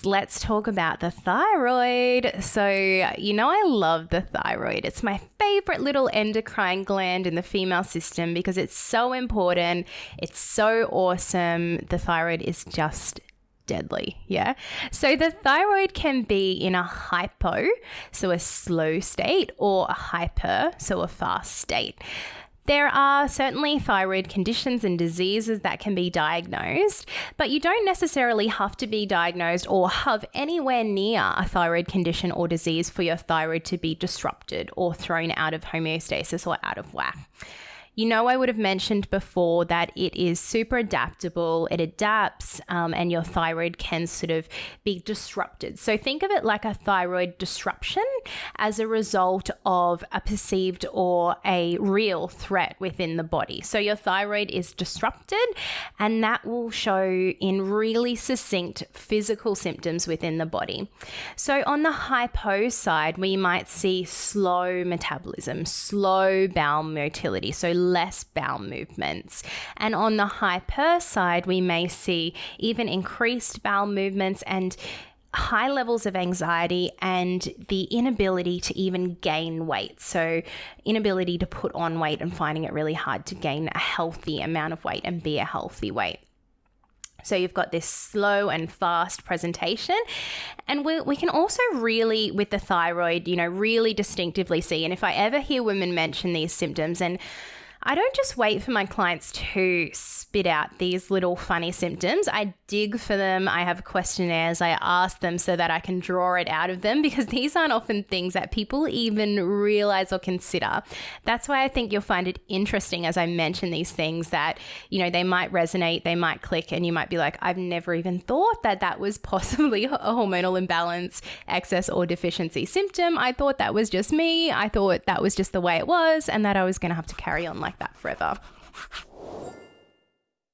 Let's talk about the thyroid. So, I love the thyroid. It's my favorite little endocrine gland in the female system because it's so important. It's so awesome. The thyroid is just deadly. Yeah. So the thyroid can be in a hypo, so a slow state, or a hyper, so a fast state. There are certainly thyroid conditions and diseases that can be diagnosed, but you don't necessarily have to be diagnosed or have anywhere near a thyroid condition or disease for your thyroid to be disrupted or thrown out of homeostasis or out of whack. I would have mentioned before that it is super adaptable. It adapts and your thyroid can sort of be disrupted. So think of it like a thyroid disruption as a result of a perceived or a real threat within the body. So your thyroid is disrupted and that will show in really succinct physical symptoms within the body. So on the hypo side, we might see slow metabolism, slow bowel motility. So less bowel movements. And on the hyper side, we may see even increased bowel movements and high levels of anxiety and the inability to even gain weight. So inability to put on weight and finding it really hard to gain a healthy amount of weight and be a healthy weight. So you've got this slow and fast presentation. And we can also really, with the thyroid, really distinctively see. And if I ever hear women mention these symptoms, and I don't just wait for my clients to spit out these little funny symptoms. I dig for them. I have questionnaires. I ask them so that I can draw it out of them because these aren't often things that people even realize or consider. That's why I think you'll find it interesting as I mention these things that, they might resonate, they might click, and you might be like, I've never even thought that was possibly a hormonal imbalance, excess, or deficiency symptom. I thought that was just me. I thought that was just the way it was and that I was going to have to carry on like that forever.